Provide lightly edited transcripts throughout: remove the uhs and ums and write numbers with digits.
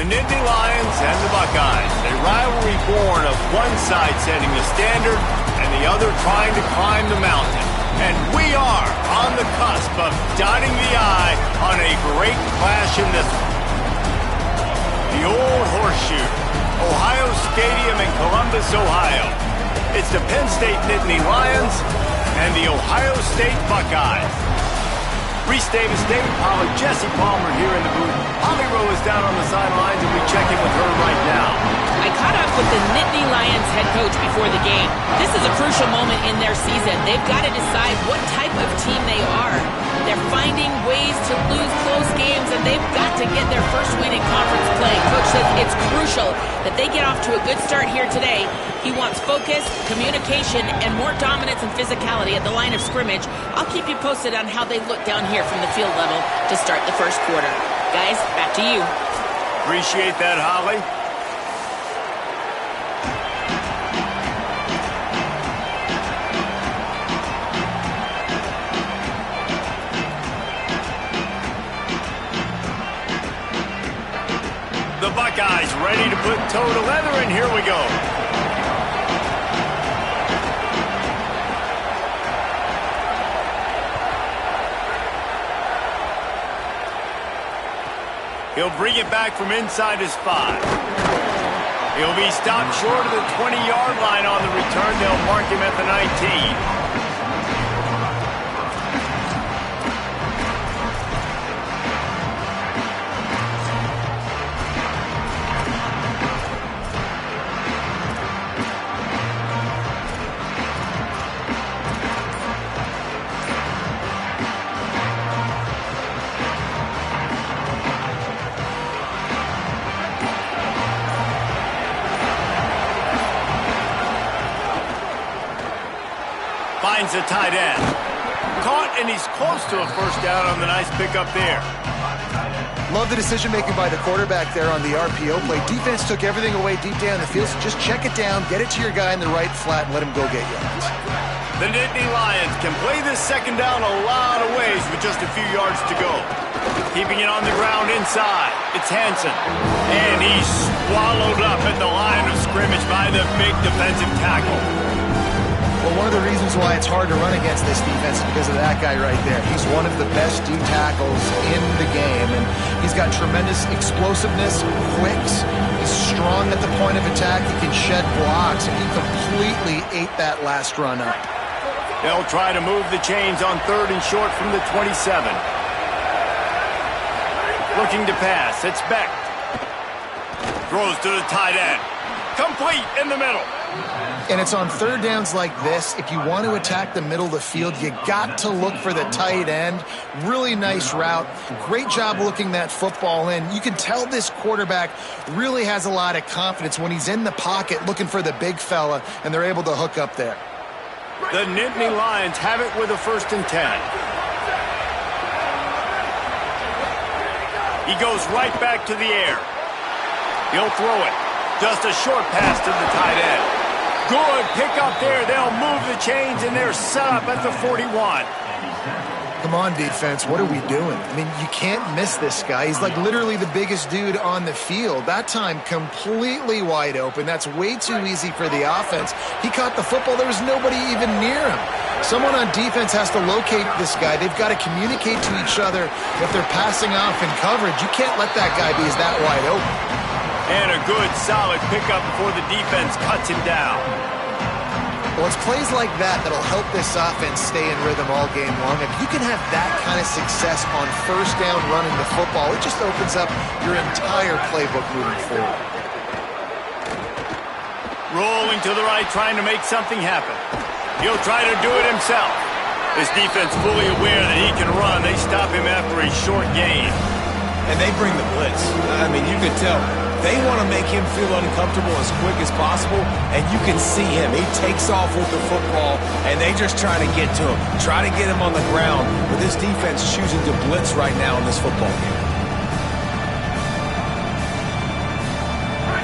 The Nittany Lions and the Buckeyes, a rivalry born of one side setting the standard and the other trying to climb the mountain. And we are on the cusp of dotting the I on a great clash in this one. The old horseshoe, Ohio Stadium in Columbus, Ohio. It's the Penn State Nittany Lions and the Ohio State Buckeyes. Reese Davis, David Pollack, Jesse Palmer here in the booth. Holly Rowe is down on the sidelines, and we check in with her right now. I caught up with the Nittany Lions head coach before the game. This is a crucial moment in their season. They've got to decide what type of team they are. They're finding ways to lose close games, and they've got to get their first win in conference play. Coach says it's crucial that they get off to a good start here today. He wants focus, communication, and more dominance and physicality at the line of scrimmage. I'll keep you posted on how they look down here from the field level to start the first quarter. Guys, back to you. Appreciate that, Holly. The Buckeyes ready to put toe to leather, and here we go. He'll bring it back from inside his 5. He'll be stopped short of the 20-yard line on the return. They'll mark him at the 19. Finds a tight end. Caught, and he's close to a first down on the nice pickup there. Love the decision-making by the quarterback there on the RPO play. Defense took everything away deep down the field, so just check it down, get it to your guy in the right flat, and let him go get yards. The Nittany Lions can play this second down a lot of ways with just a few yards to go. Keeping it on the ground inside. It's Hansen. And he's swallowed up at the line of scrimmage by the big defensive tackle. Well, one of the reasons why it's hard to run against this defense is because of that guy right there. He's one of the best D tackles in the game, and he's got tremendous explosiveness, quicks. He's strong at the point of attack. He can shed blocks, and he completely ate that last run up. They'll try to move the chains on 3rd and short from the 27. Looking to pass. It's Beck. Throws to the tight end. Complete in the middle. And it's on 3rd downs like this. If you want to attack the middle of the field, you got to look for the tight end. Really nice route. Great job looking that football in. You can tell this quarterback really has a lot of confidence when he's in the pocket looking for the big fella, and they're able to hook up there. The Nittany Lions have it with a 1st and 10. He goes right back to the air. He'll throw it. Just a short pass to the tight end. Good pick up there. They'll move the chains, and they're set up at the 41. Come on, defense. What are we doing? I mean, you can't miss this guy. He's like literally the biggest dude on the field. That time, completely wide open. That's way too easy for the offense. He caught the football. There was nobody even near him. Someone on defense has to locate this guy. They've got to communicate to each other if they're passing off in coverage. You can't let that guy be that wide open. And a good, solid pickup before the defense cuts him down. Well, it's plays like that that'll help this offense stay in rhythm all game long. If you can have that kind of success on 1st down running the football, it just opens up your entire playbook moving forward. Rolling to the right, trying to make something happen. He'll try to do it himself. This defense fully aware that he can run. They stop him after a short gain. And they bring the blitz. I mean, you can tell. They want to make him feel uncomfortable as quick as possible, and you can see him. He takes off with the football, and they just try to get to him, try to get him on the ground, but this defense is choosing to blitz right now in this football game.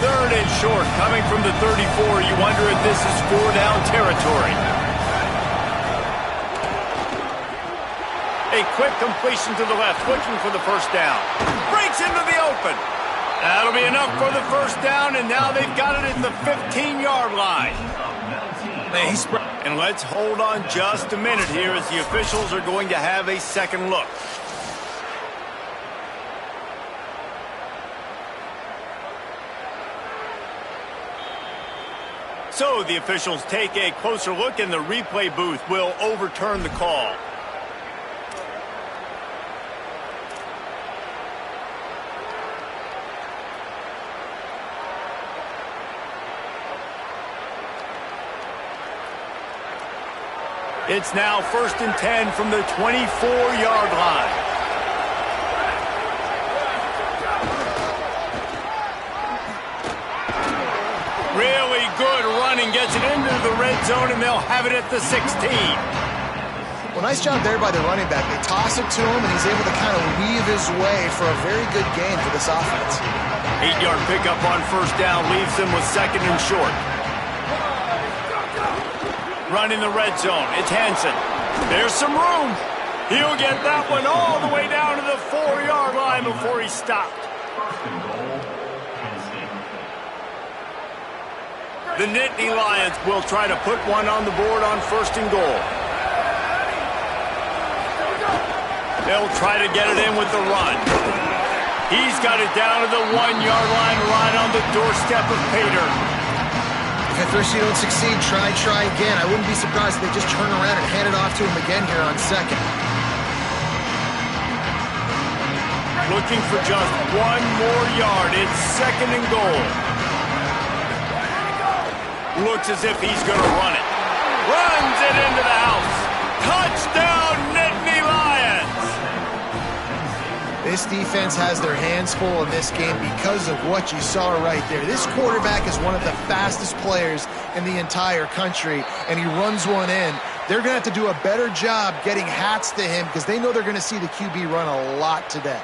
3rd and short, coming from the 34. You wonder if this is 4-down territory. A quick completion to the left, looking for the first down. Breaks into the open. That'll be enough for the first down, and now they've got it at the 15-yard line. And let's hold on just a minute here as the officials are going to have a second look. So the officials take a closer look, and the replay booth will overturn the call. It's now 1st and 10 from the 24-yard line. Really good running, gets it into the red zone, and they'll have it at the 16. Well, nice job there by the running back. They toss it to him, and he's able to kind of weave his way for a very good gain for this offense. 8-yard pickup on first down leaves them with 2nd and short. Running the red zone, it's Hansen. There's some room. He'll get that one all the way down to the 4-yard line before he stopped. The Nittany Lions will try to put one on the board on 1st and goal. They'll try to get it in with the run. He's got it down to the 1-yard line right on the doorstep of Pater. If at first you don't succeed, try again. I wouldn't be surprised if they just turn around and hand it off to him again here on 2nd. Looking for just 1 more yard. It's 2nd and goal. Looks as if he's going to run it. Runs it into the house. Touchdown, Nittany Lions! This defense has their hands full in this game because of what you saw right there. This quarterback is one of the fastest players in the entire country, and he runs one in. They're going to have to do a better job getting hats to him because they know they're going to see the QB run a lot today.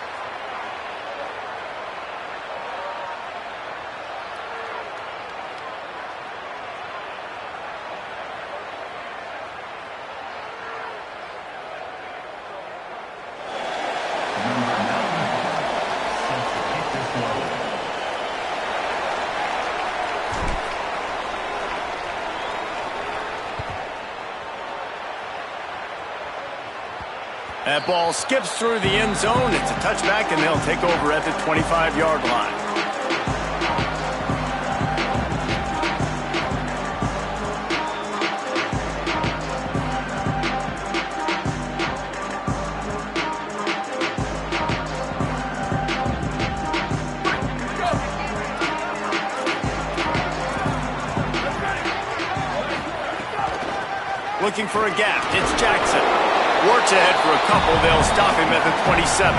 That ball skips through the end zone. It's a touchback, and they'll take over at the 25-yard line. Looking for a gap. It's Jackson. Works ahead for a couple. They'll stop him at the 27.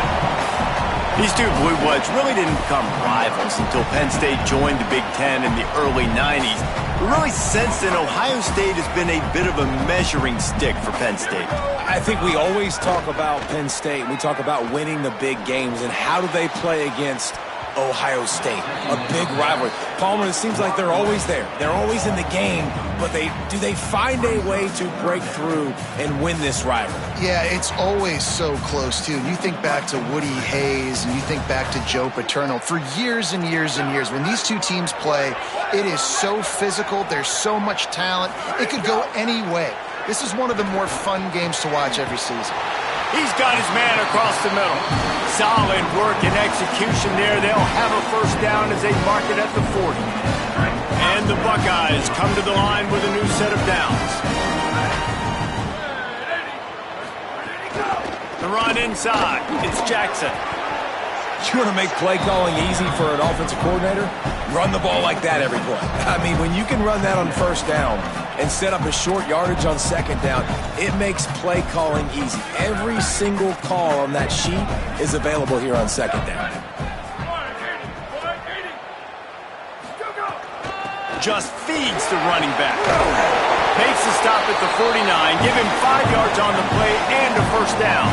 These two Blue Bloods really didn't become rivals until Penn State joined the Big Ten in the early 90s. But really, since then, Ohio State has been a bit of a measuring stick for Penn State. I think we always talk about Penn State. We talk about winning the big games and how do they play against Ohio State, a big rivalry. Palmer, it seems like they're always there. They're always in the game, but do they find a way to break through and win this rivalry? Yeah, it's always so close, too. You think back to Woody Hayes, and you think back to Joe Paterno. For years and years and years, when these two teams play, it is so physical. There's so much talent. It could go any way. This is one of the more fun games to watch every season. He's got his man across the middle. Solid work and execution there. They'll have a first down as they mark it at the 40. And the Buckeyes come to the line with a new set of downs. The run inside. It's Jackson. You want to make play calling easy for an offensive coordinator? Run the ball like that every play. I mean, when you can run that on first down and set up a short yardage on second down, it makes play calling easy. Every single call on that sheet is available here on second down. Just feeds the running back. Makes the stop at the 49. Give him 5 yards on the play and a first down.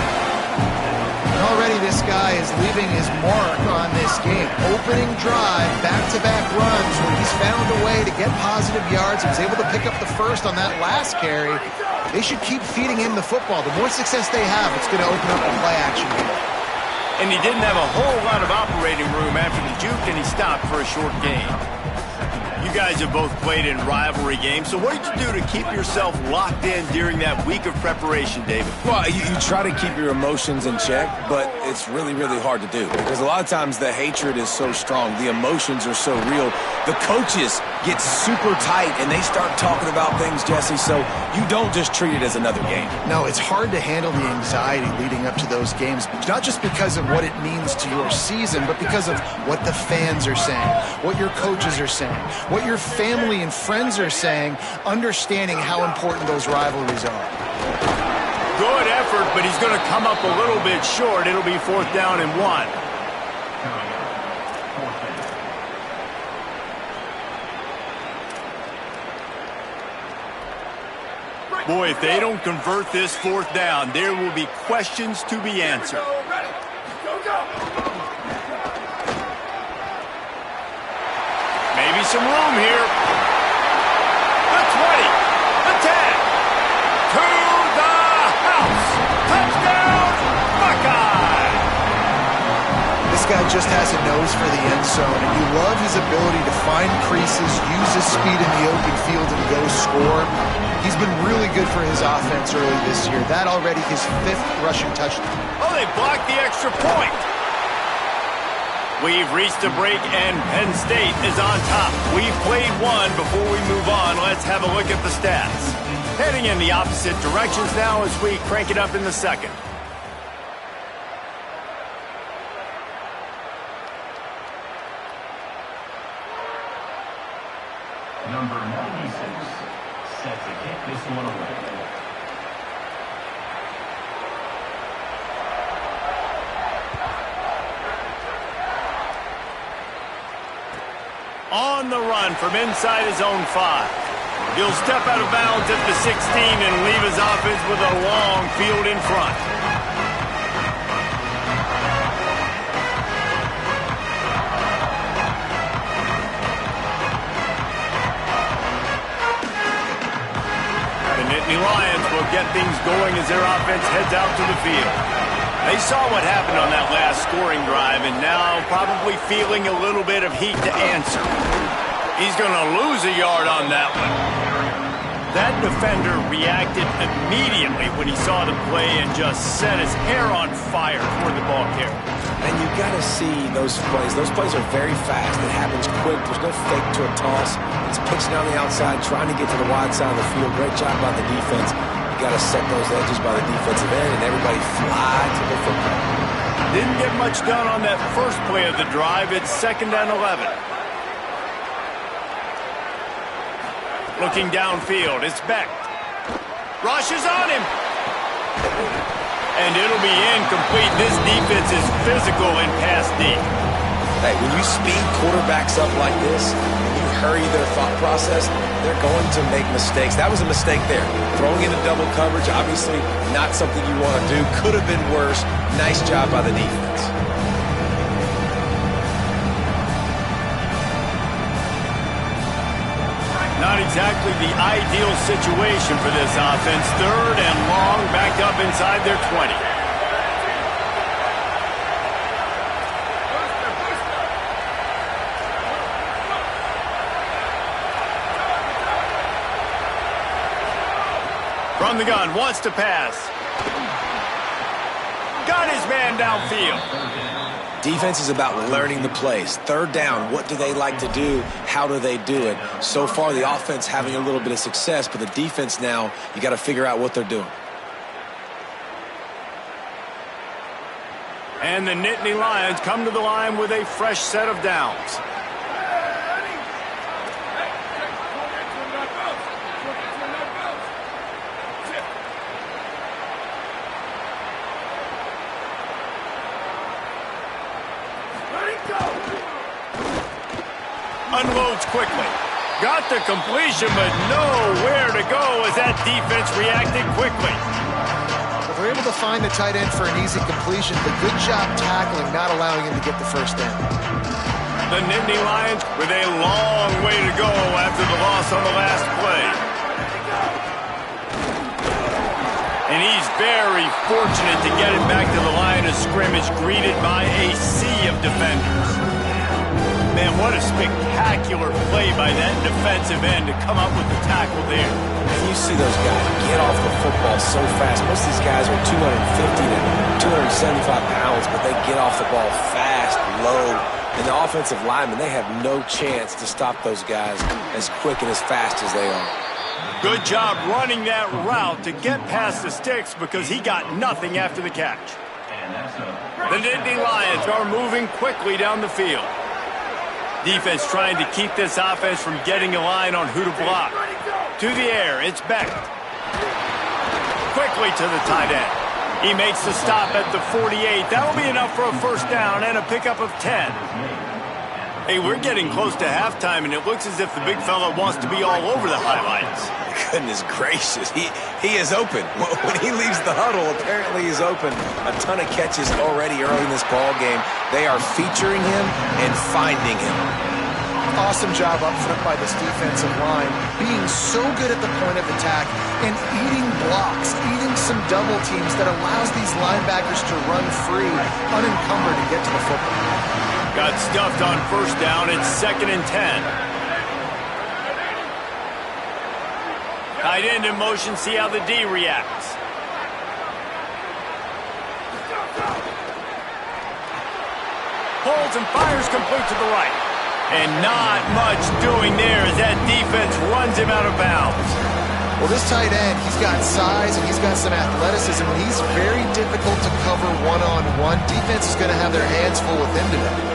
Already this guy is leaving his mark on this game. Opening drive, back-to-back runs where he's found a way to get positive yards. He was able to pick up the first on that last carry. They should keep feeding him the football. The more success they have, it's going to open up the play action game. and he didn't have a whole lot of operating room after the juke, and he stopped for a short gain. You guys have both played in rivalry games, so what did you do to keep yourself locked in during that week of preparation, David? Well, you try to keep your emotions in check, but it's really, really hard to do because a lot of times the hatred is so strong. The emotions are so real. The coaches get super tight, and they start talking about things, Jesse, so you don't just treat it as another game. No, it's hard to handle the anxiety leading up to those games, not just because of what it means to your season, but because of what the fans are saying, what your coaches are saying, what your family and friends are saying, understanding how important those rivalries are. Good effort, but he's going to come up a little bit short. It'll be 4th down and 1. Boy, if they don't convert this 4th down, there will be questions to be answered. Maybe some room here. The 20, the 10, to the house. Touchdown, Buckeye! This guy just has a nose for the end zone, and you love his ability to find creases, use his speed in the open field, and go score. He's been really good for his offense early this year. That already his 5th rushing touchdown. Oh, they blocked the extra point. We've reached a break, and Penn State is on top. We've played one. Before we move on, let's have a look at the stats. Heading in the opposite directions now as we crank it up in the second. Number 96 set to kick this one away. On the run from inside his own 5. He'll step out of bounds at the 16 and leave his offense with a long field in front. The Nittany Lions will get things going as their offense heads out to the field. They saw what happened on that last scoring drive, and now probably feeling a little bit of heat to answer. He's going to lose a yard on that one. That defender reacted immediately when he saw the play and just set his hair on fire for the ball carrier. And you got to see those plays. Those plays are very fast. It happens quick. There's no fake to a toss. It's pitching down the outside, trying to get to the wide side of the field. Great job by the defense. You got to set those edges by the defensive end, and everybody fly to the football. Didn't get much done on that first play of the drive. It's 2nd and 11. Looking downfield, it's Beck. Rush is on him. And it'll be incomplete. This defense is physical and pass deep. Hey, when you speed quarterbacks up like this, and you hurry their thought process, they're going to make mistakes. That was a mistake there. Throwing into double coverage, obviously not something you want to do. Could have been worse. Nice job by the defense. Not exactly the ideal situation for this offense. 3rd and long, back up inside their 20. From the gun, wants to pass. Got his man downfield. Defense is about learning the plays. 3rd down, what do they like to do? How do they do it? So far, the offense having a little bit of success, but the defense now, you got to figure out what they're doing. And the Nittany Lions come to the line with a fresh set of downs. Unloads quickly. Got the completion, but nowhere to go as that defense reacted quickly. If they're able to find the tight end for an easy completion, but good job tackling, not allowing him to get the 1st down. The Nittany Lions with a long way to go after the loss on the last play. And he's very fortunate to get it back to the line of scrimmage, greeted by a sea of defenders. Man, what a spectacular play by that defensive end to come up with the tackle there. And you see those guys get off the football so fast. Most of these guys are 250 to 275 pounds, but they get off the ball fast, low. And the offensive linemen, they have no chance to stop those guys as quick and as fast as they are. Good job running that route to get past the sticks because he got nothing after the catch. The Nittany Lions are moving quickly down the field. Defense trying to keep this offense from getting a line on who to block. To the air, it's Beck. Quickly to the tight end. He makes the stop at the 48. That'll be enough for a first down and a pickup of 10. Hey, we're getting close to halftime, and it looks as if the big fella wants to be all over the highlights. Goodness gracious, he is open. When he leaves the huddle, apparently he's open. A ton of catches already early in this ball game. They are featuring him and finding him. Awesome job up front by this defensive line, being so good at the point of attack and eating blocks, eating some double teams that allows these linebackers to run free, unencumbered, and get to the football. Got stuffed on first down. It's 2nd and 10. Tight end in motion. See how the D reacts. Pulls and fires complete to the right. And not much doing there as that defense runs him out of bounds. Well, this tight end, he's got size and he's got some athleticism, and he's very difficult to cover one-on-one. Defense is going to have their hands full with him today.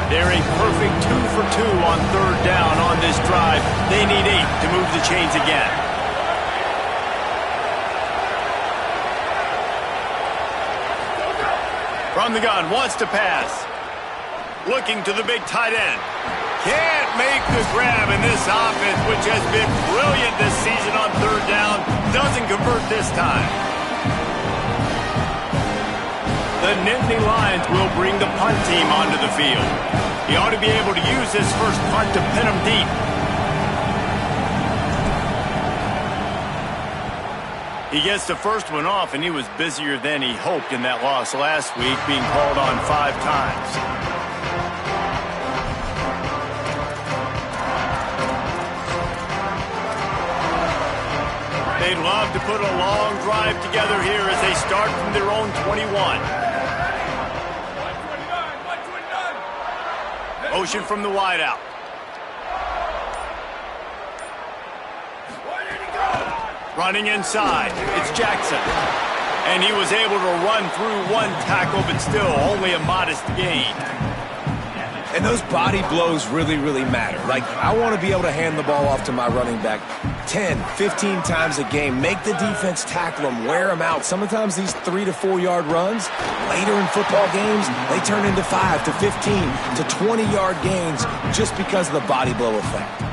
They're a perfect 2 for 2 on third down on this drive. They need 8 to move the chains again. From the gun, wants to pass. Looking to the big tight end. Can't make the grab, in this offense, which has been brilliant this season on third down, doesn't convert this time. The Nittany Lions will bring the punt team onto the field. He ought to be able to use this first punt to pin him deep. He gets the first one off, and he was busier than he hoped in that loss last week, being called on 5 times. They'd love to put a long drive together here as they start from their own 21. Motion from the wideout. Running inside. It's Jackson. And he was able to run through one tackle, but still only a modest gain. And those body blows really, really matter. Like, I want to be able to hand the ball off to my running back 10, 15 times a game. Make the defense tackle them, wear them out. Sometimes these 3 to 4 yard runs, later in football games, they turn into 5 to 15 to 20-yard gains just because of the body blow effect.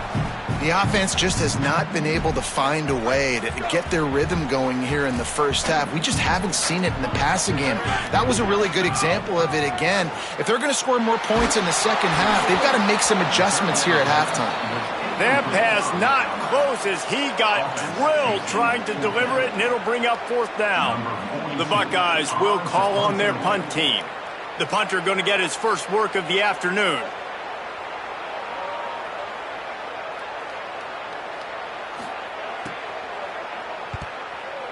The offense just has not been able to find a way to get their rhythm going here in the first half. We just haven't seen it in the passing game. That was a really good example of it again. If they're going to score more points in the second half, they've got to make some adjustments here at halftime. That pass not close as he got drilled trying to deliver it, and it'll bring up 4th down. The Buckeyes will call on their punt team. The punter going to get his first work of the afternoon.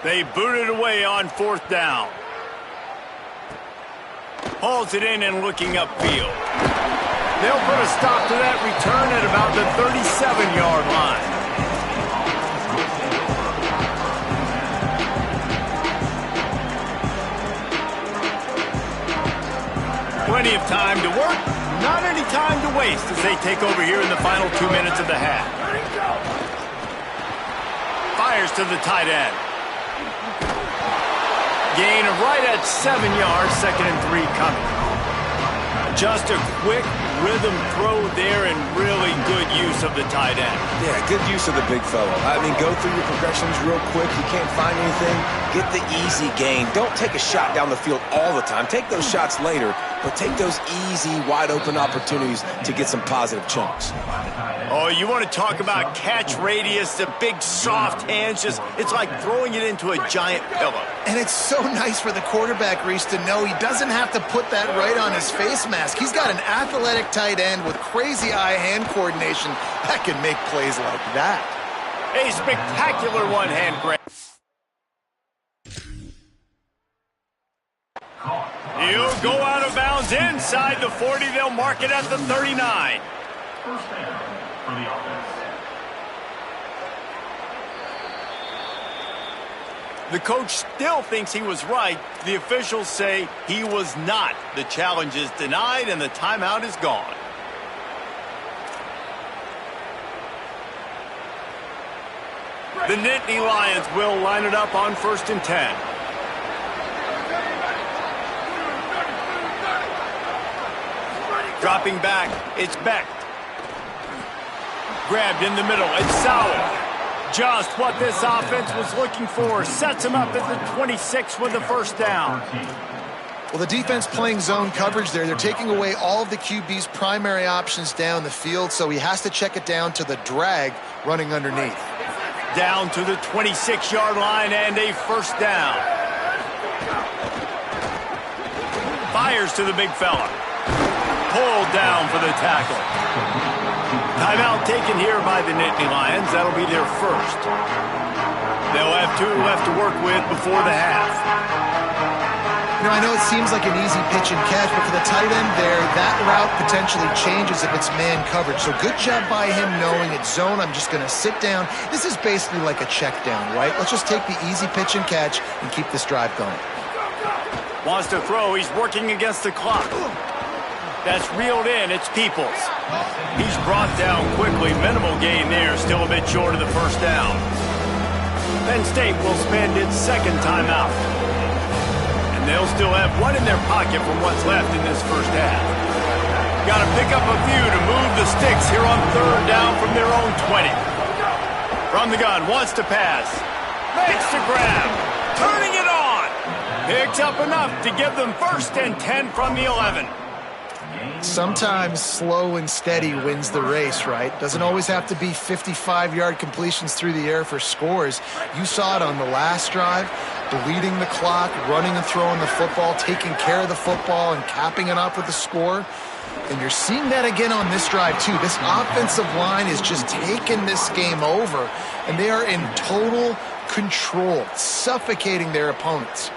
They boot it away on 4th down. Hauls it in and looking upfield. They'll put a stop to that return at about the 37-yard line. Plenty of time to work, not any time to waste as they take over here in the final 2 minutes of the half. Fires to the tight end. Gain of right at 7 yards, 2nd and 3 coming. Just a quick rhythm throw there and really good use of the tight end. Yeah, good use of the big fella. I mean, go through your progressions real quick. You can't find anything, get the easy gain. Don't take a shot down the field all the time. Take those shots later, but take those easy, wide-open opportunities to get some positive chunks. Oh, you want to talk about catch radius, the big soft hands, it's like throwing it into a giant pillow. And it's so nice for the quarterback, Reese, to know he doesn't have to put that right on his face mask. He's got an athletic tight end with crazy eye-hand coordination that can make plays like that. A spectacular one-hand grab. He'll go out of bounds inside the 40. They'll mark it at the 39. First down for the offense. The coach still thinks he was right. The officials say he was not. The challenge is denied and the timeout is gone. The Nittany Lions will line it up on 1st and 10. Dropping back, it's Becht. Grabbed in the middle, it's Sowell. Just what this offense was looking for. Sets him up at the 26 with the first down. Well, the defense playing zone coverage there. They're taking away all of the QB's primary options down the field, so he has to check it down to the drag running underneath. Down to the 26-yard line and a first down. Fires to the big fella. Pulled down for the tackle. Timeout taken here by the Nittany Lions. That'll be their first. They'll have 2 left to work with before the half. You know, I know it seems like an easy pitch and catch, but for the tight end there, that route potentially changes if it's man coverage. So good job by him knowing it's zone. I'm just going to sit down. This is basically like a check down, right? Let's just take the easy pitch and catch and keep this drive going. Wants to throw. He's working against the clock. That's reeled in. It's Peoples. He's brought down quickly. Minimal gain there. Still a bit short of the first down. Penn State will spend its second timeout. And they'll still have 1 in their pocket from what's left in this first half. Got to pick up a few to move the sticks here on 3rd down from their own 20. From the gun. Wants to pass. Makes the grab. Turning it on. Picks up enough to give them 1st and 10 from the 11. Sometimes slow and steady wins the race, right? Doesn't always have to be 55-yard completions through the air for scores. You saw it on the last drive, bleeding the clock, running and throwing the football, taking care of the football, and capping it off with a score. And you're seeing that again on this drive, too. This offensive line is just taking this game over, and they are in total control, suffocating their opponents.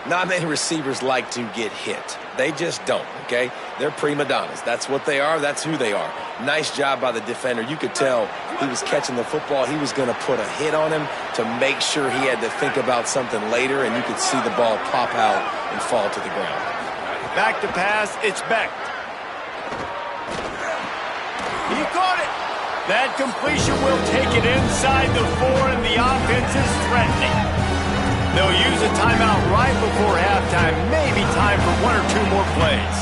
Not many receivers like to get hit. They just don't, okay? They're prima donnas. That's what they are. That's who they are. Nice job by the defender. You could tell he was catching the football. He was going to put a hit on him to make sure he had to think about something later, and you could see the ball pop out and fall to the ground. Back to pass. It's Becht. He caught it. That completion will take it inside the 4, and the offense is threatening. They'll use a timeout right before halftime. Maybe time for 1 or 2 more plays.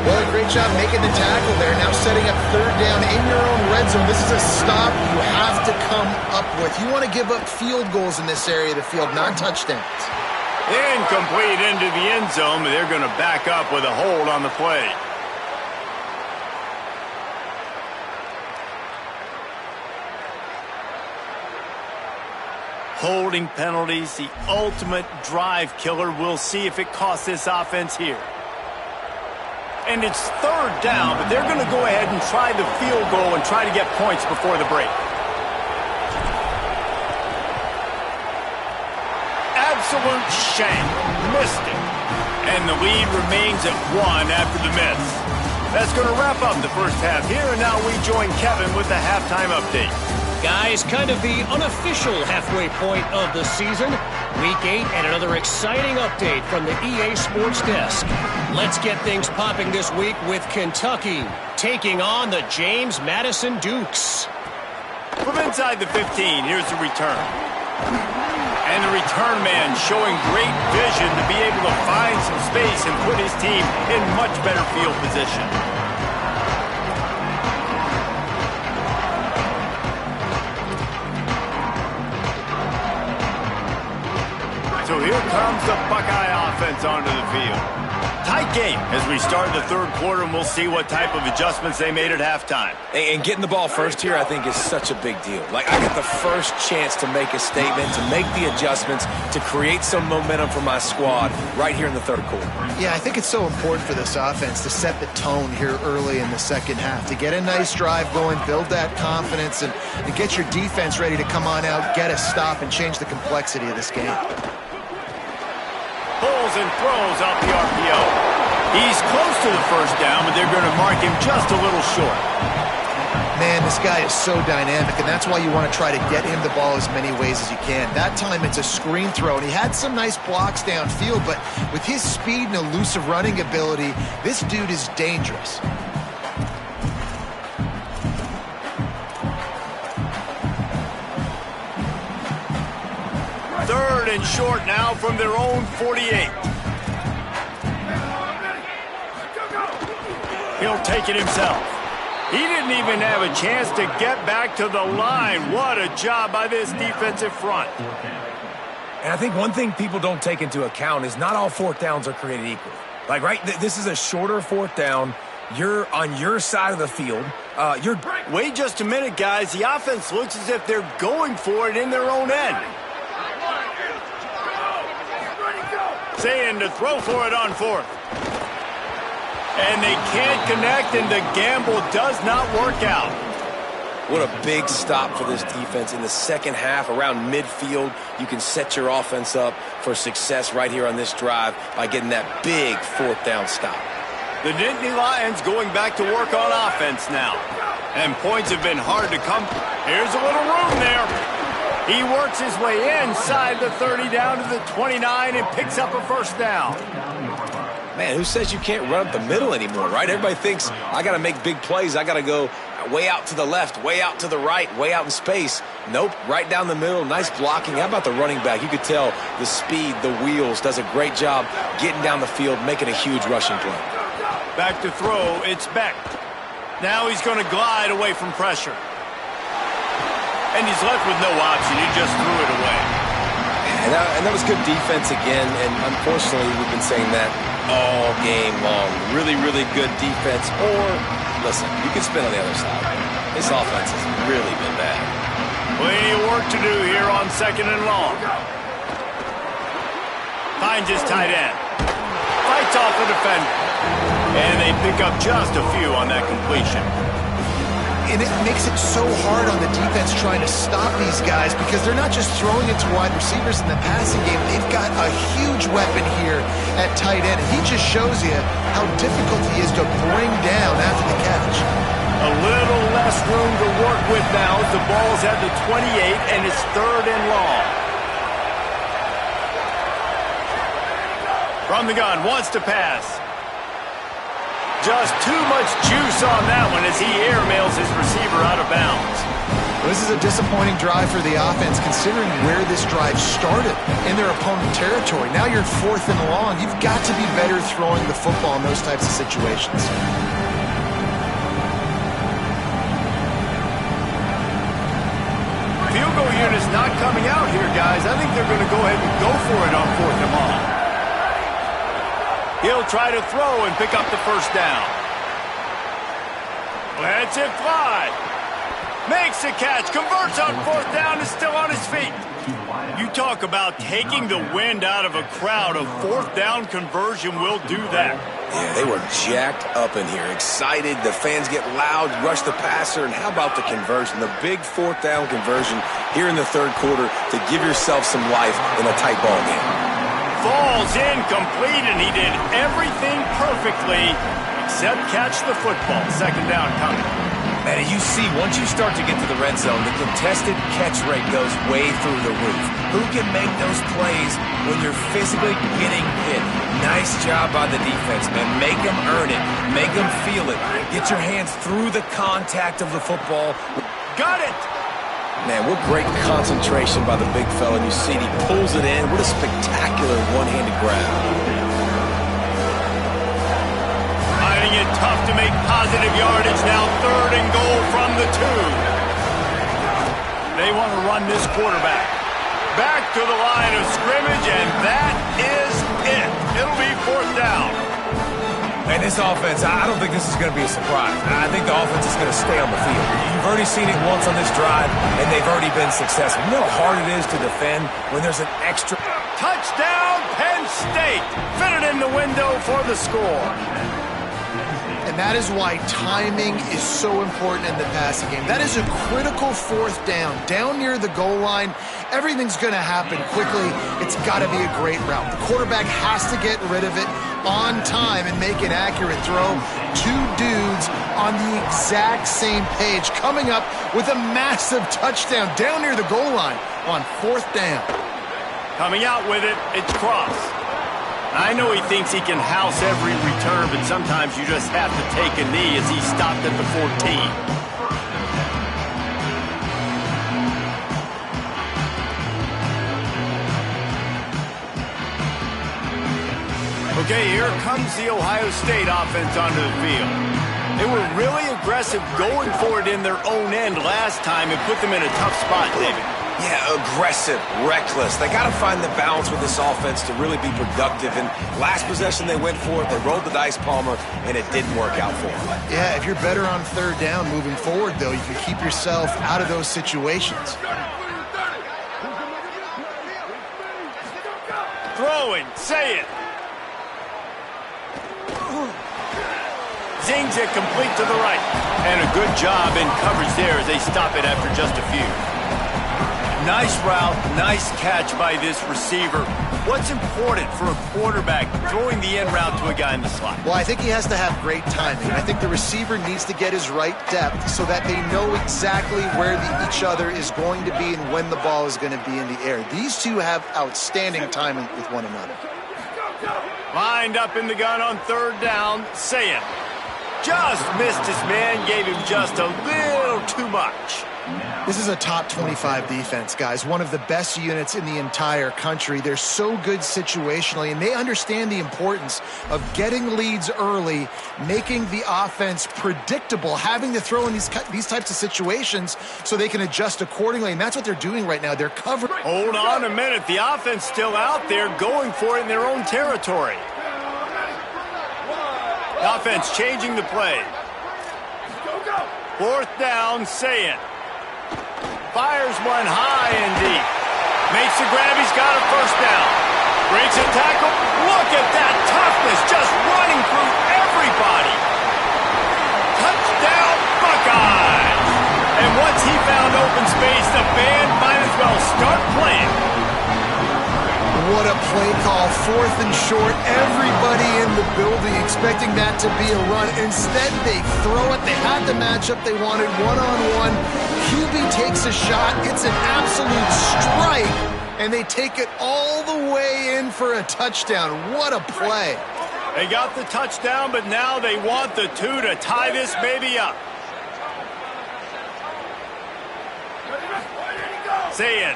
Well, great job making the tackle there. Now setting up 3rd down in your own red zone. This is a stop you have to come up with. You want to give up field goals in this area of the field, not touchdowns. Incomplete into the end zone, but they're going to back up with a hold on the play. Holding penalties, the ultimate drive killer. We'll see if it costs this offense here. And it's 3rd down, but they're going to go ahead and try the field goal and try to get points before the break. Absolute shank. Missed it. And the lead remains at 1 after the miss. That's going to wrap up the first half here, and now we join Kevin with the halftime update. Guys, kind of the unofficial halfway point of the season. Week 8 and another exciting update from the EA Sports Desk. Let's get things popping this week with Kentucky taking on the James Madison Dukes. From inside the 15, here's the return. And the return man showing great vision to be able to find some space and put his team in much better field position. So here comes the Buckeye offense onto the field. tight game as we start the third quarter, and we'll see what type of adjustments they made at halftime. And getting the ball first here, I think, is such a big deal. Like, I get the first chance to make a statement, to make the adjustments, to create some momentum for my squad right here in the third quarter. Yeah, I think it's so important for this offense to set the tone here early in the second half, to get a nice drive going, build that confidence, and get your defense ready to come on out, get a stop, and change the complexity of this game. Pulls and throws off the RPO. He's close to the first down, but they're going to mark him just a little short. Man, this guy is so dynamic, and that's why you want to try to get him the ball as many ways as you can. That time it's a screen throw, and he had some nice blocks downfield, but with his speed and elusive running ability, this dude is dangerous. Third and short now from their own 48. He'll take it himself. He didn't even have a chance to get back to the line. What a job by this defensive front. And I think one thing people don't take into account is not all fourth downs are created equally. Like, right, this is a shorter fourth down. You're on your side of the field. Wait just a minute, guys. The offense looks as if they're going for it in their own end. Saying to throw for it on fourth. And they can't connect, and the gamble does not work out. What a big stop for this defense in the second half. Around midfield, you can set your offense up for success right here on this drive by getting that big fourth down stop. The Nittany Lions going back to work on offense now. And points have been hard to come. Here's a little room there. He works his way inside the 30 down to the 29 and picks up a first down. Man, who says you can't run up the middle anymore, right? Everybody thinks, I got to make big plays. I got to go way out to the left, way out to the right, way out in space. Nope, right down the middle, nice blocking. How about the running back? You could tell the speed, the wheels, does a great job getting down the field, making a huge rushing play. Back to throw, it's Beck. Now he's going to glide away from pressure. And he's left with no option. He just threw it away. And that was good defense again, and unfortunately we've been saying that all game long. Really, really good defense. Or, listen, you can spin on the other side. This offense has really been bad. Plenty of work to do here on second and long. Finds his tight end. Fights off the defender. And they pick up just a few on that completion. And it makes it so hard on the defense trying to stop these guys because they're not just throwing it to wide receivers in the passing game. They've got a huge weapon here at tight end. He just shows you how difficult he is to bring down after the catch. A little less room to work with now as the ball's at the 28 and it's third and long. From the gun, wants to pass. Just too much juice on that one as he airmails his receiver out of bounds. This is a disappointing drive for the offense considering where this drive started in their opponent territory. Now you're fourth and long. You've got to be better throwing the football in those types of situations. Field goal unit's not coming out here, guys. I think they're going to go ahead and go for it on fourth and long. He'll try to throw and pick up the first down. Lets it fly. Makes the catch. Converts on fourth down. Is still on his feet. You talk about taking the wind out of a crowd. A fourth down conversion will do that. Yeah, they were jacked up in here. Excited. The fans get loud. Rush the passer. And how about the conversion? The big fourth down conversion here in the third quarter to give yourself some life in a tight ball game. Falls incomplete, and he did everything perfectly except catch the football. Second down coming. Man, you see, once you start to get to the red zone, the contested catch rate goes way through the roof. Who can make those plays when you're physically getting hit? Nice job by the defense, man. Make them earn it. Make them feel it. Get your hands through the contact of the football. Got it! Man, what great concentration by the big fella. You see, he pulls it in. What a spectacular one-handed grab. Finding it tough to make positive yardage now. Third and goal from the 2. They want to run this quarterback. Back to the line of scrimmage, and that is it. It'll be fourth down. this offense, I don't think this is going to be a surprise. I think the offense is going to stay on the field. You've already seen it once on this drive, and they've already been successful. You know how hard it is to defend when there's an extra... Touchdown, Penn State! Fitted in the window for the score. And that is why timing is so important in the passing game. That is a critical fourth down. Down near the goal line, everything's going to happen quickly. It's got to be a great route. The quarterback has to get rid of it on time and make an accurate throw. Two dudes on the exact same page coming up with a massive touchdown down near the goal line on fourth down. Coming out with it, it's Cross. I know he thinks he can house every return, but sometimes you just have to take a knee as he stopped at the 14. Okay, here comes the Ohio State offense onto the field. They were really aggressive going for it in their own end last time and put them in a tough spot, David. Yeah, aggressive, reckless. They got to find the balance with this offense to really be productive. And last possession they went for it, they rolled the dice, Palmer, and it didn't work out for them. Yeah, if you're better on third down moving forward, though, you can keep yourself out of those situations. Throwing, say it. Zings it complete to the right. And a good job in coverage there as they stop it after just a few. Nice route, nice catch by this receiver. What's important for a quarterback throwing the end route to a guy in the slot? Well, I think he has to have great timing. I think the receiver needs to get his right depth so that they know exactly where each other is going to be and when the ball is going to be in the air. These two have outstanding timing with one another. Lined up in the gun on third down, Sayin. Just missed his man, gave him just a little too much. This is a top 25 defense, guys. One of the best units in the entire country. They're so good situationally, and they understand the importance of getting leads early, making the offense predictable, having to throw in these types of situations so they can adjust accordingly, and that's what they're doing right now. They're covering. Hold on a minute. The offense still out there going for it in their own territory. The offense changing the play. Fourth down, Sayin. Fires one high and deep. Makes the grab. He's got a first down. Breaks a tackle. Look at that toughness, just running through everybody. Touchdown, Buckeyes. And once he found open space, the band might as well start playing. What a play call. Fourth and short. Everybody in the building expecting that to be a run. Instead, they throw it. They had the matchup they wanted, one-on-one. QB takes a shot. It's an absolute strike. And they take it all the way in for a touchdown. What a play. They got the touchdown, but now they want the two to tie this baby up. Sayin.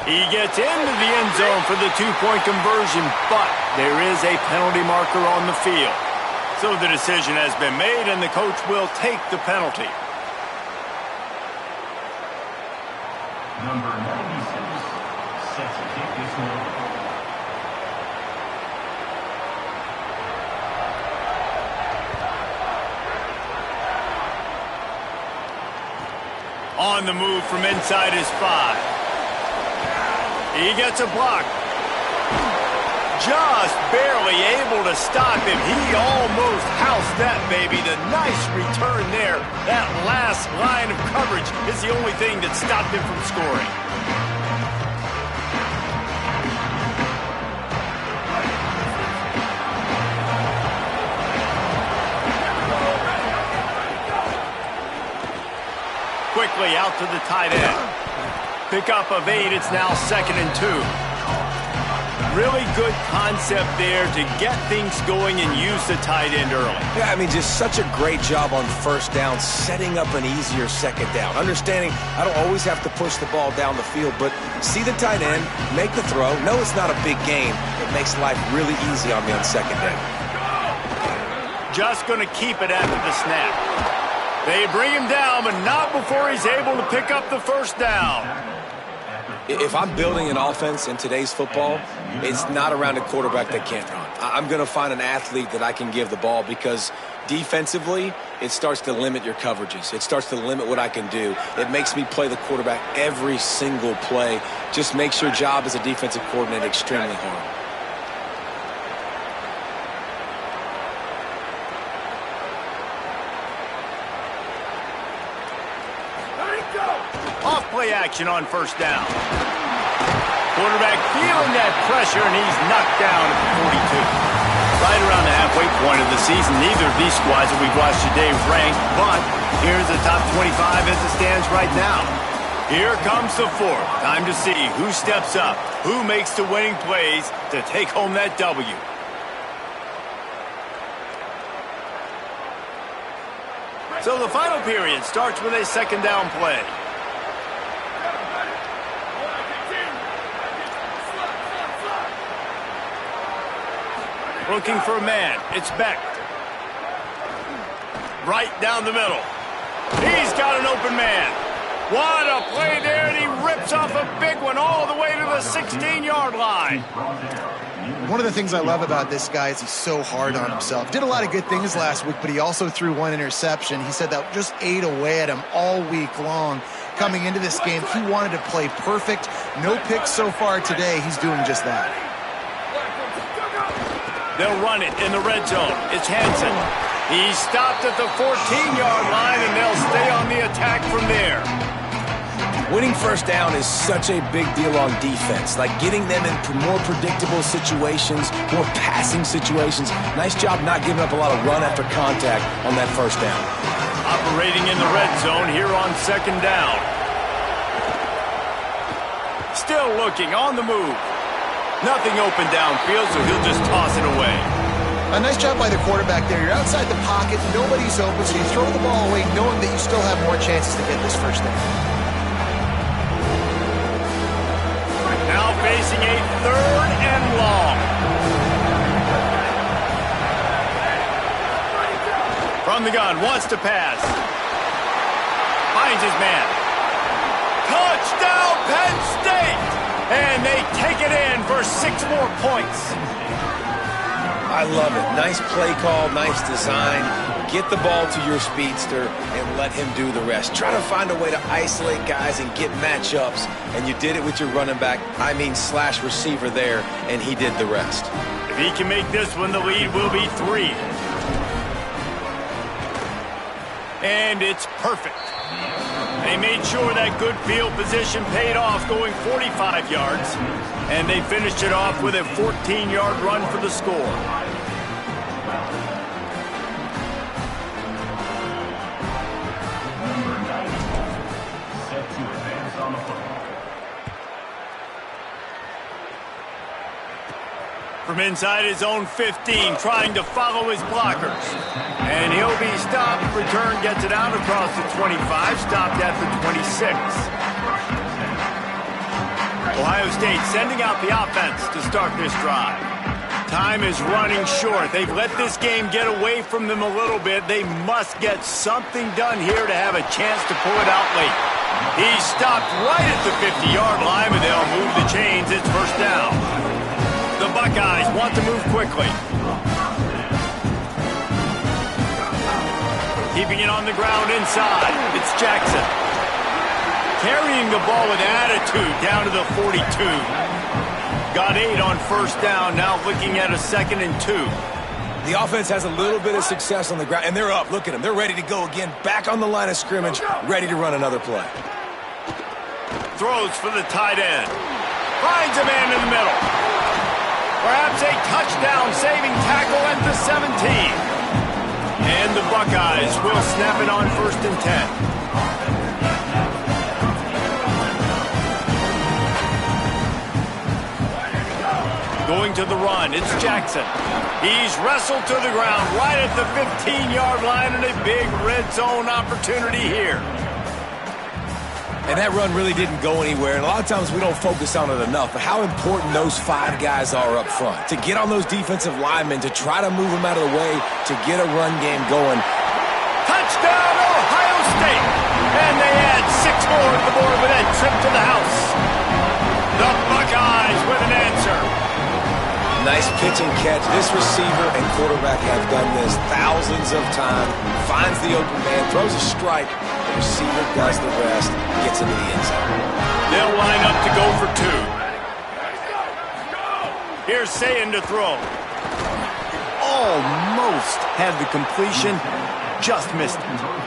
He gets into the end zone for the two-point conversion, but there is a penalty marker on the field. So the decision has been made, and the coach will take the penalty. Number 96 sets to kick this one. On the move from inside his 5. He gets a block. Just barely able to stop him. He almost housed that baby. The nice return there. That last line of coverage is the only thing that stopped him from scoring. Quickly out to the tight end. Pickup of 8, it's now 2nd and 2. Really good concept there to get things going and use the tight end early. Yeah, I mean, just such a great job on first down, setting up an easier second down. Understanding I don't always have to push the ball down the field, but see the tight end, make the throw. No, it's not a big game. It makes life really easy on me on second down. Just going to keep it after the snap. They bring him down, but not before he's able to pick up the first down. If I'm building an offense in today's football, it's not around a quarterback that can't run. I'm going to find an athlete that I can give the ball because defensively, it starts to limit your coverages. It starts to limit what I can do. It makes me play the quarterback every single play. Just makes your job as a defensive coordinator extremely hard. Off-play action on first down. Quarterback feeling that pressure, and he's knocked down at the 42. Right around the halfway point of the season, neither of these squads that we've watched today ranked, but here's the top 25 as it stands right now. Here comes the fourth. Time to see who steps up, who makes the winning plays to take home that W. So the final period starts with a second down play. Looking for a man. It's Beck. Right down the middle. He's got an open man. What a play there, and he rips off a big one all the way to the 16-yard line. One of the things I love about this guy is he's so hard on himself. Did a lot of good things last week, but he also threw one interception. He said that just ate away at him all week long. Coming into this game, he wanted to play perfect. No picks so far today. He's doing just that. They'll run it in the red zone. It's Hansen. He's stopped at the 14-yard line, and they'll stay on the attack from there. Winning first down is such a big deal on defense. Like getting them in more predictable situations, more passing situations. Nice job not giving up a lot of run after contact on that first down. Operating in the red zone here on second down. Still looking on the move. Nothing open downfield, so he'll just toss it away. A nice job by the quarterback there. You're outside the pocket, nobody's open, so you throw the ball away knowing that you still have more chances to get this first down. Now facing a third and long. From the gun, wants to pass. Finds his man. Touchdown, Penn State! And they take it in for 6 more points. I love it. Nice play call, nice design. Get the ball to your speedster and let him do the rest. Try to find a way to isolate guys and get matchups, and you did it with your running back, slash receiver there, and he did the rest. If he can make this one, the lead will be 3. And it's perfect. They made sure that good field position paid off, going 45 yards. And they finished it off with a 14-yard run for the score. Set to advance on the football. From inside his own 15, trying to follow his blockers. And he'll be stopped. Return gets it out across the 25, stopped at the 26. Ohio State sending out the offense to start this drive. Time is running short. They've let this game get away from them a little bit. They must get something done here to have a chance to pull it out late. He's stopped right at the 50-yard line, but they'll move the chains. It's first down. The Buckeyes want to move quickly. Keeping it on the ground inside. It's Jackson. Carrying the ball with attitude down to the 42. Got 8 on first down. Now looking at a 2nd and 2. The offense has a little bit of success on the ground, and they're up. Look at them. They're ready to go again. Back on the line of scrimmage, ready to run another play. Throws for the tight end. Finds a man in the middle. Perhaps a touchdown-saving tackle at the 17. And the Buckeyes will snap it on 1st and 10. Going to the run, it's Jackson. He's wrestled to the ground right at the 15-yard line, and a big red zone opportunity here. And that run really didn't go anywhere, and a lot of times we don't focus on it enough, but how important those 5 guys are up front. To get on those defensive linemen, to try to move them out of the way, to get a run game going. Touchdown, Ohio State! And they add 6 more at the board with that trip to the house. Nice pitch and catch. This receiver and quarterback have done this thousands of times. Finds the open man, throws a strike. The receiver does the rest, gets into the end zone. They'll line up to go for 2. Here's Sayin to throw. Almost had the completion, just missed it.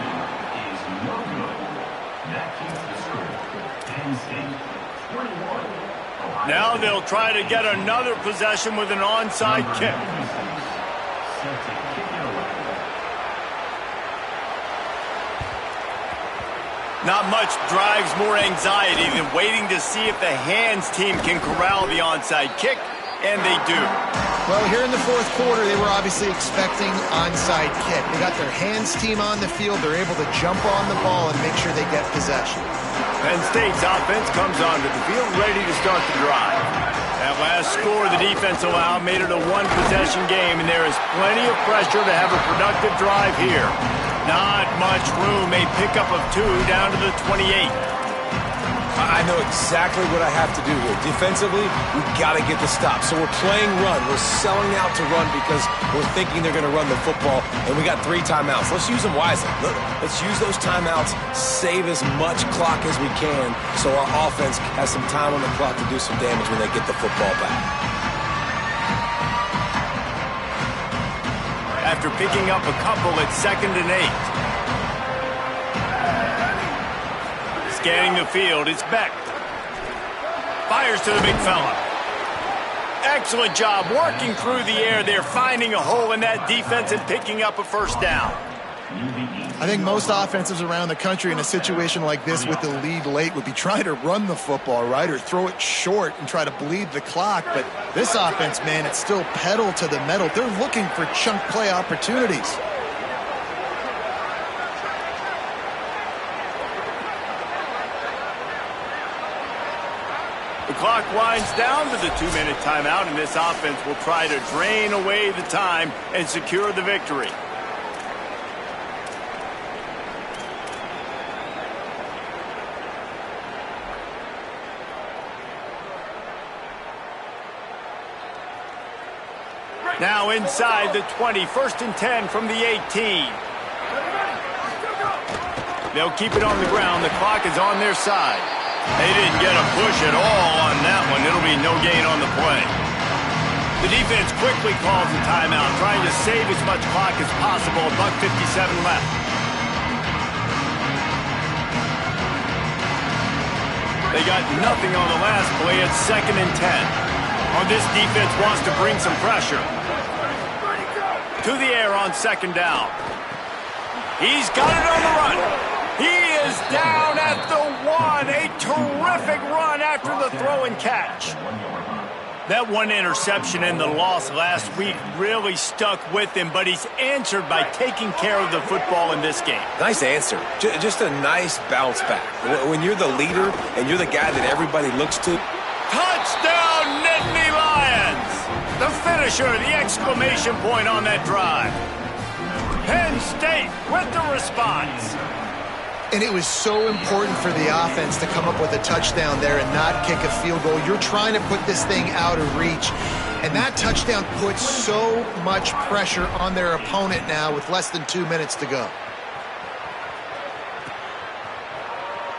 Now they'll try to get another possession with an onside kick. Not much drives more anxiety than waiting to see if the hands team can corral the onside kick, and they do. Well, here in the fourth quarter, they were obviously expecting onside kick. They got their hands team on the field. They're able to jump on the ball and make sure they get possession. Penn State's offense comes onto the field ready to start the drive. That last score the defense allowed made it a one-possession game, and there is plenty of pressure to have a productive drive here. Not much room, a pickup of 2 down to the 28. I know exactly what I have to do here. Defensively, we've got to get the stop. So we're playing run. We're selling out to run because we're thinking they're going to run the football, and we got 3 timeouts. Let's use them wisely. Let's use those timeouts, save as much clock as we can so our offense has some time on the clock to do some damage when they get the football back. After picking up a couple, it's 2nd and 8. Scanning the field, it's Beck. Fires to the big fella. Excellent job working through the air there, finding a hole in that defense and picking up a first down. I think most offenses around the country in a situation like this with the lead late would be trying to run the football, right, or throw it short and try to bleed the clock. But this offense, man, it's still pedal to the metal. They're looking for chunk play opportunities. The clock winds down to the 2-minute timeout, and this offense will try to drain away the time and secure the victory. Now inside the 20, 1st and 10 from the 18. They'll keep it on the ground. The clock is on their side. They didn't get a push at all on that one. It'll be no gain on the play. The defense quickly calls a timeout, trying to save as much clock as possible. $1:57 left. They got nothing on the last play. It's 2nd and 10. This defense wants to bring some pressure. To the air on 2nd down. He's got it on the run. He is down at the 1. A terrific run after the throw and catch. That one interception and the loss last week really stuck with him, but he's answered by taking care of the football in this game. Nice answer. Just a nice bounce back. When you're the leader and you're the guy that everybody looks to. Touchdown, Nittany Lions! The finisher, the exclamation point on that drive. Penn State with the response. And it was so important for the offense to come up with a touchdown there and not kick a field goal. You're trying to put this thing out of reach. And that touchdown puts so much pressure on their opponent now with less than 2 minutes to go.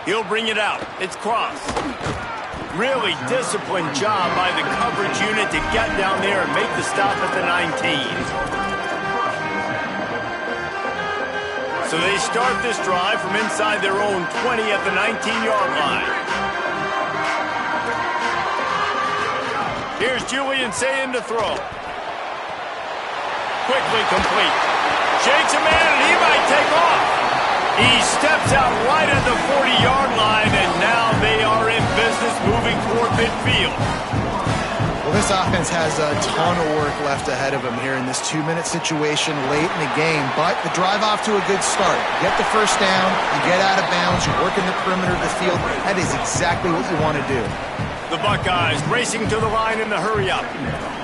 He'll bring it out. It's Cross. Really disciplined job by the coverage unit to get down there and make the stop at the 19. So they start this drive from inside their own 20 at the 19-yard line. Here's Julian Sayin to throw. Quickly complete. Shakes a man, and he might take off. He steps out right at the 40-yard line, and now they are in business moving toward midfield. Well, this offense has a ton of work left ahead of them here in this 2-minute situation late in the game, but the drive off to a good start. You get the first down, you get out of bounds, you work in the perimeter of the field. That is exactly what you want to do. The Buckeyes racing to the line in the hurry-up.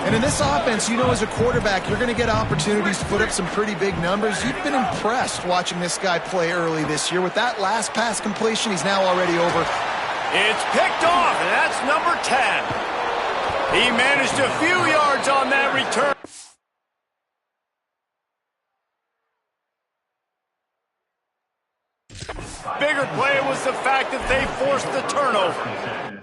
And in this offense, you know, as a quarterback, you're going to get opportunities to put up some pretty big numbers. You've been impressed watching this guy play early this year. With that last pass completion, he's now already over. It's picked off, and that's number 10. He managed a few yards on that return. Bigger play was the fact that they forced the turnover.